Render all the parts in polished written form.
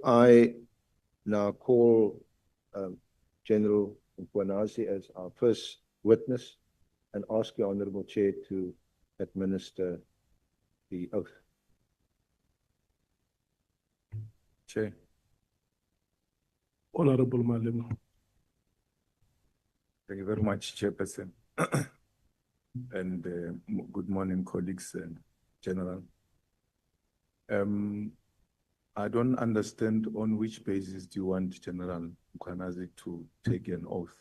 I now call General Mkhwanazi as our first witness and ask the Honourable Chair to administer the oath. Chair. Honourable Malema. Thank you very much, Chairperson. And good morning, colleagues and General. I don't understand on which basis do you want General Mkhwanazi to take an oath?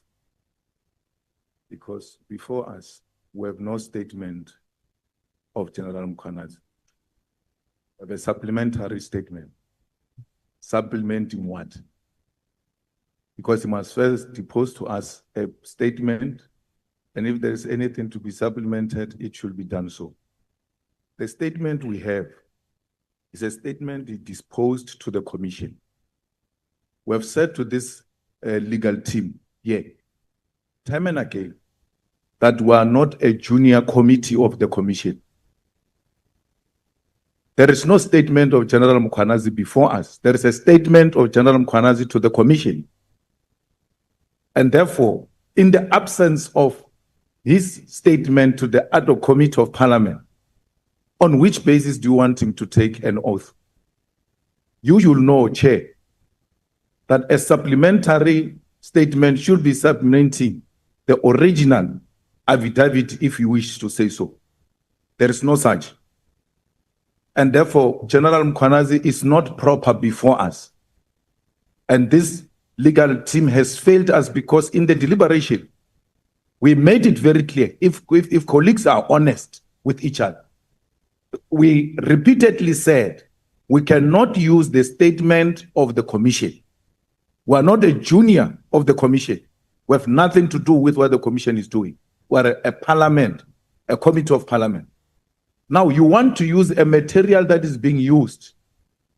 Because before us, we have no statement of General Mkhwanazi. We have a supplementary statement. Supplementing what? Because he must first depose to us a statement, and if there is anything to be supplemented, it should be done so. The statement we have is a statement he disposed to the Commission. We have said to this legal team here, time and again, that we are not a junior committee of the Commission. There is no statement of General Mkhwanazi before us. There is a statement of General Mkhwanazi to the Commission. And therefore, in the absence of his statement to the ad hoc committee of Parliament, on which basis do you want him to take an oath? You should know, Chair, that a supplementary statement should be supplementing the original affidavit, if you wish to say so. There is no such. And therefore, General Mkhwanazi is not proper before us. And this legal team has failed us because in the deliberation, we made it very clear, if colleagues are honest with each other, we repeatedly said we cannot use the statement of the Commission. We are not a junior of the Commission. We have nothing to do with what the Commission is doing. We are a Parliament, a Committee of Parliament. Now you want to use a material that is being used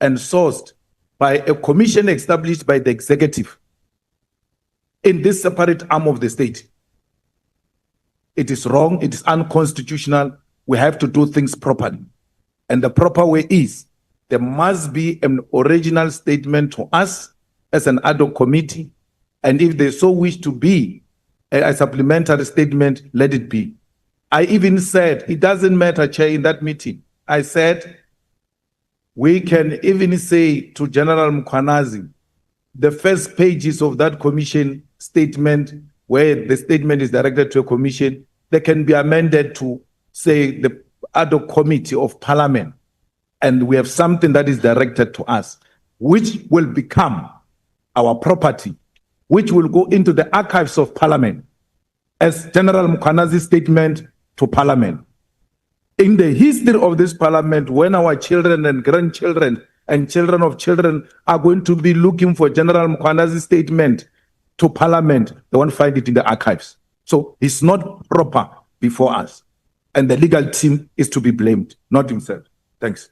and sourced by a commission established by the executive in this separate arm of the state. It is wrong, it is unconstitutional. We have to do things properly. And the proper way is, there must be an original statement to us as an ad hoc committee. And if they so wish to be a supplementary statement, let it be. I even said, it doesn't matter, Chair, in that meeting. I said, we can even say to General Mkhwanazi, the first pages of that commission statement, where the statement is directed to a commission, they can be amended to say the ad hoc committee of Parliament, and we have something that is directed to us, which will become our property, which will go into the archives of Parliament as General Mkhwanazi's statement to Parliament. In the history of this Parliament, when our children and grandchildren and children of children are going to be looking for General Mkhwanazi's statement to Parliament, they won't find it in the archives. So it's not proper before us. And the legal team is to be blamed, not himself. Thanks.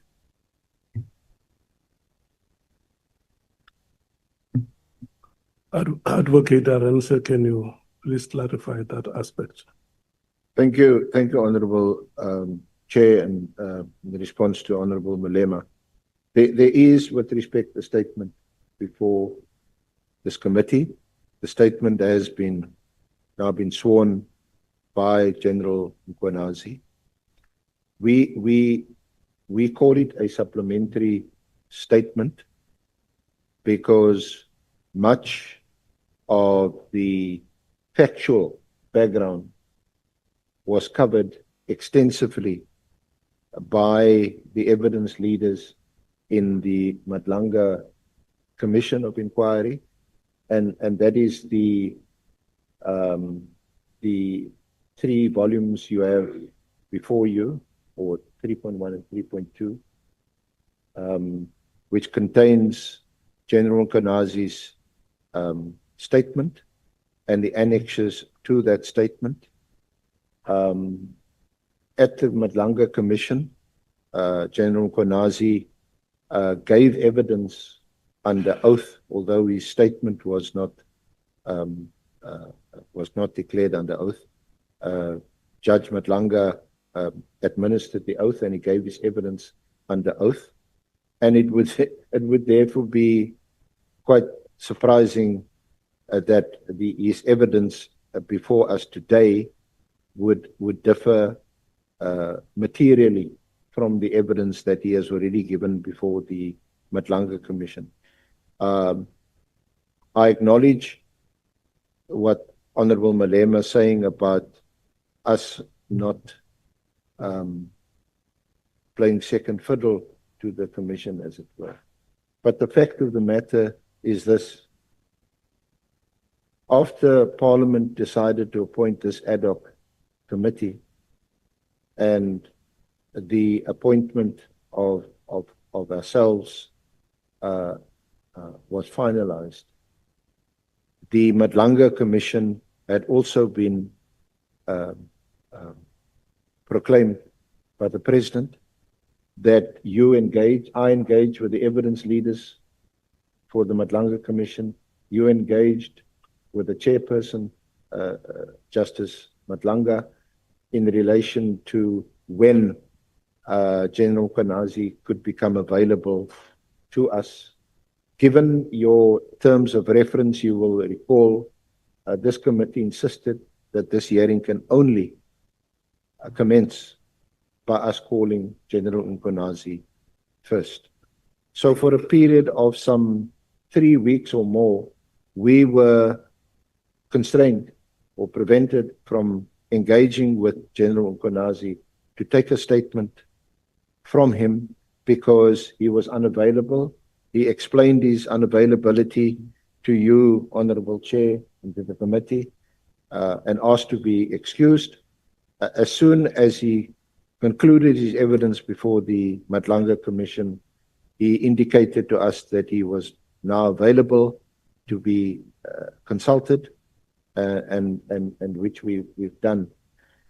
Advocate Arendse, can you please clarify that aspect? Thank you, Honourable Chair, and in response to Honourable Malema. There is, with respect, a statement before this committee. The statement has now been sworn by General Mkhwanazi. We call it a supplementary statement because much of the factual background was covered extensively by the evidence leaders in the Nhlanhla Commission of Inquiry, and that is the 3 volumes you have before you, or 3.1 and 3.2, which contains General Mkhwanazi's statement and the annexes to that statement. At the Nhlanhla Commission, General Mkhwanazi gave evidence under oath, although his statement was not declared under oath. Judge Nhlanhla administered the oath, and he gave his evidence under oath. And it would therefore be quite surprising that his evidence before us today would differ materially from the evidence that he has already given before the Nhlanhla Commission. I acknowledge what Honorable Malema is saying about us not playing second fiddle to the Commission, as it were. But the fact of the matter is this. After Parliament decided to appoint this ad hoc committee and the appointment of ourselves was finalized, the Nhlanhla Commission had also been proclaimed by the President that I engaged with the evidence leaders for the Nhlanhla Commission. You engaged with the chairperson, Justice Nhlanhla, in relation to when General Mkhwanazi could become available to us. Given your terms of reference, you will recall this committee insisted that this hearing can only commence by us calling General Mkhwanazi first. So for a period of some 3 weeks or more, we were constrained or prevented from engaging with General Mkhwanazi to take a statement from him because he was unavailable. He explained his unavailability to you, Honorable Chair, and to the committee, and asked to be excused. As soon as he concluded his evidence before the Nhlanhla Commission, he indicated to us that he was now available to be consulted, and which we've done.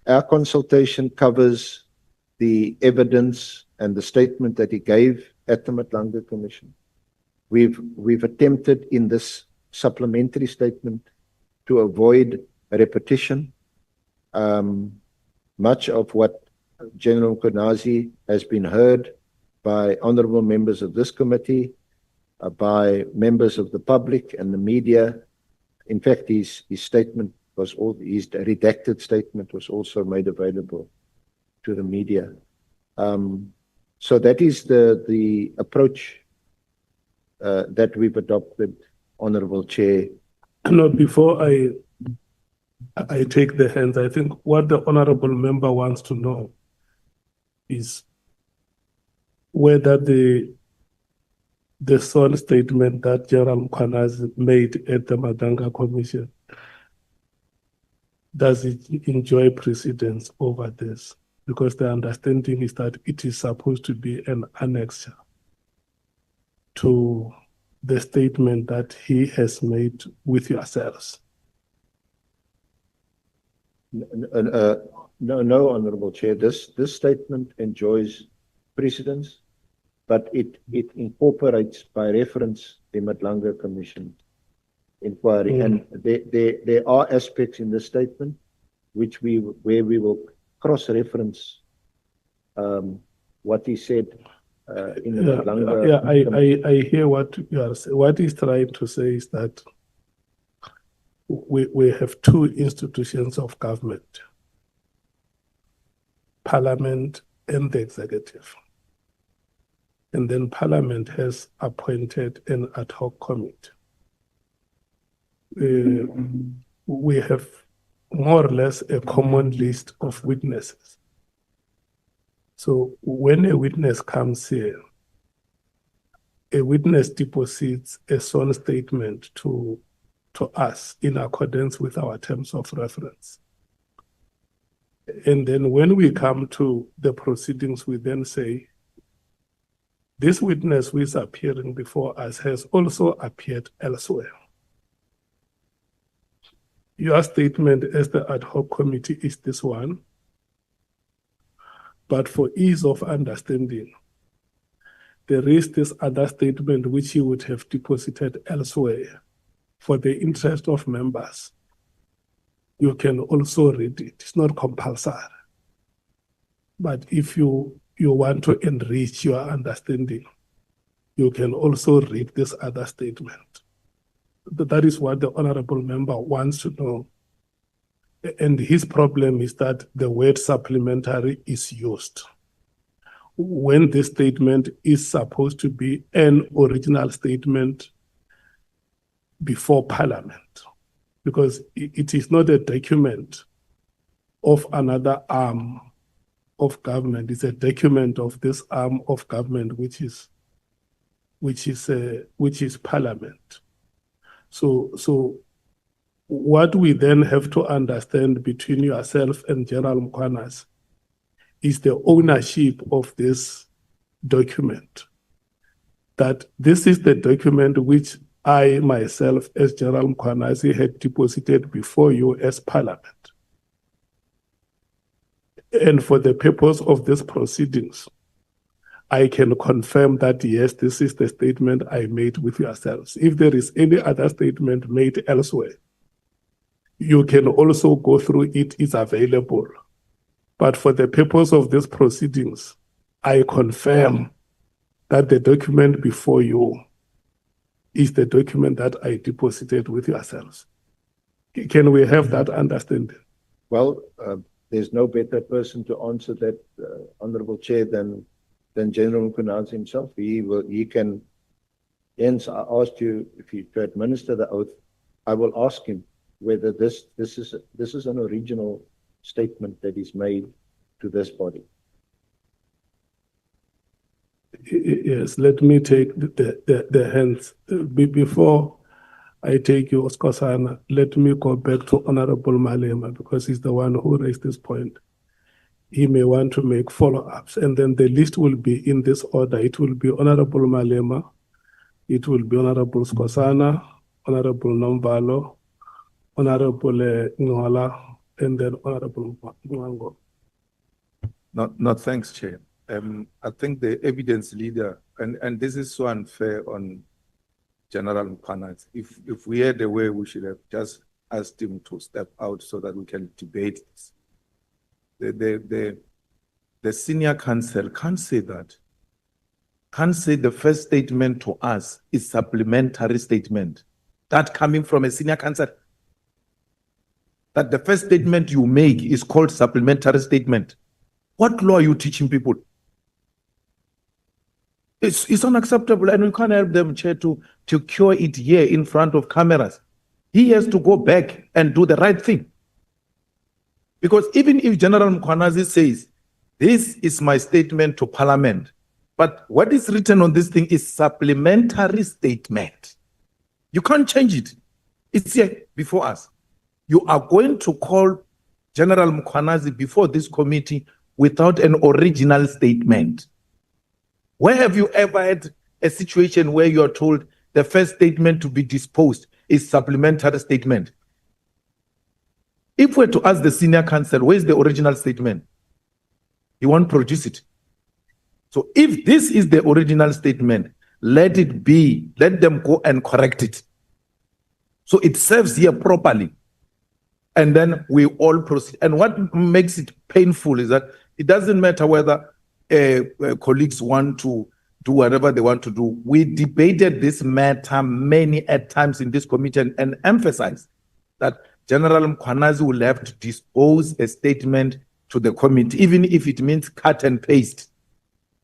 Our consultation covers the evidence and the statement that he gave at the Nhlanhla Commission. We've attempted in this supplementary statement to avoid repetition. Much of what General Mkhwanazi has been heard by honorable members of this committee, by members of the public and the media. In fact, his statement was his redacted statement was also made available to the media. So that is the approach that we've adopted, Honorable Chair. No, before I take the hands, I think what the honorable member wants to know is whether the sole statement that General Mkhwanazi made at the Nhlanhla Commission, does it enjoy precedence over this? Because the understanding is that it is supposed to be an annexure to the statement that he has made with yourselves. No, Honorable Chair. This statement enjoys precedence, but it incorporates by reference the Nhlanhla Commission inquiry, and there are aspects in this statement where we will cross-reference what he said in the Nhlanhla. Yeah, I hear what you are saying. What he's trying to say is that we have two institutions of government, Parliament and the executive. And then Parliament has appointed an ad hoc committee. We have more or less a common list of witnesses. So when a witness comes here, a witness deposits a sworn statement to us in accordance with our terms of reference. And then when we come to the proceedings, we then say, this witness who is appearing before us has also appeared elsewhere. Your statement as the ad hoc committee is this one, but for ease of understanding, there is this other statement which you would have deposited elsewhere. For the interest of members, you can also read it. It's not compulsory. But if you want to enrich your understanding, you can also read this other statement. That is what the honorable member wants to know. And his problem is that the word supplementary is used when this statement is supposed to be an original statement before Parliament, because it is not a document of another arm of government. It's a document of this arm of government, which is Parliament. So what we then have to understand between yourself and General Mkhwanazi is the ownership of this document. That this is the document which I myself, as General Mkhwanazi, had deposited before you as Parliament. And for the purpose of these proceedings, I can confirm that, yes, this is the statement I made with yourselves. If there is any other statement made elsewhere, you can also go through it, it's available. But for the purpose of these proceedings, I confirm that the document before you is the document that I deposited with yourselves. Can we have that understanding? Well, there's no better person to answer that, Honorable Chair, than General Mkhwanazi himself. He can. Hence, I asked you if you to administer the oath. I will ask him whether this is an original statement that is made to this body. Yes, let me take the hands. Before I take you, Oscar, let me go back to Honorable Malema, because he's the one who raised this point. He may want to make follow-ups, and then the list will be in this order. It will be Honorable Malema, it will be Honorable Skosana, Honorable Nombalo, Honorable Nhlanhla, and then Honorable Mwango. No, thanks, Chair. I think the evidence leader, and this is so unfair on General Mkhwanazi. If we had a way, we should have just asked him to step out so that we can debate this. The senior counsel can't say that. Can't say the first statement to us is supplementary statement. That coming from a senior counsel. That the first statement you make is called supplementary statement. What law are you teaching people? It's unacceptable, and we can't help them, Chair, to cure it here in front of cameras. He has to go back and do the right thing. Because even if General Mkhwanazi says, this is my statement to Parliament, but what is written on this thing is supplementary statement. You can't change it. It's here before us. You are going to call General Mkhwanazi before this committee without an original statement. Where have you ever had a situation where you are told the first statement to be disposed is supplementary statement? If we're to ask the senior counsel, where's the original statement? He won't produce it. So if this is the original statement, let it be, let them go and correct it. So it serves here properly. And then we all proceed. And what makes it painful is that it doesn't matter whether colleagues want to do whatever they want to do. We debated this matter many times in this committee and emphasized that General Mkhwanazi will have to dispose a statement to the committee, even if it means cut and paste,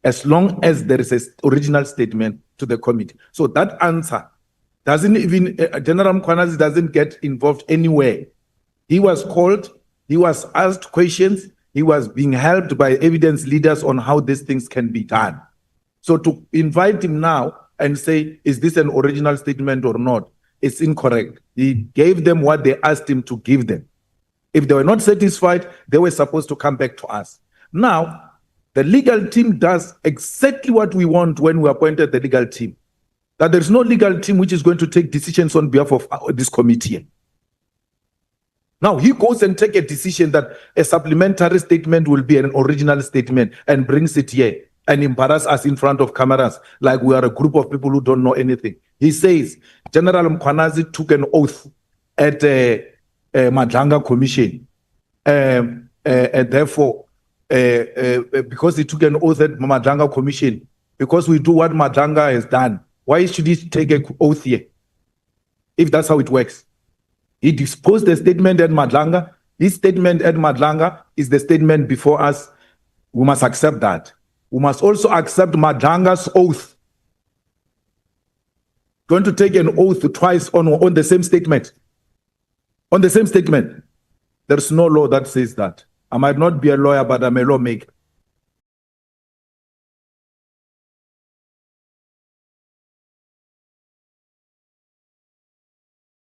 as long as there is an original statement to the committee. So that answer doesn't even, General Mkhwanazi doesn't get involved anywhere. He was called, he was asked questions, he was being helped by evidence leaders on how these things can be done. So to invite him now and say, is this an original statement or not? It's incorrect. He gave them what they asked him to give them. If they were not satisfied, they were supposed to come back to us. Now, the legal team does exactly what we want when we appointed the legal team. That there's no legal team which is going to take decisions on behalf of this committee. Now, he goes and takes a decision that a supplementary statement will be an original statement and brings it here and embarrass us in front of cameras like we are a group of people who don't know anything. He says, General Mkhwanazi took an oath at the Nhlanhla Commission. And therefore, because he took an oath at Nhlanhla Commission, because we do what Nhlanhla has done. Why should he take an oath here? If that's how it works. He disposed the statement at Nhlanhla. His statement at Nhlanhla is the statement before us. We must accept that. We must also accept Nhlanhla's oath. Going to take an oath twice on the same statement. On the same statement. There's no law that says that. I might not be a lawyer, but I'm a lawmaker.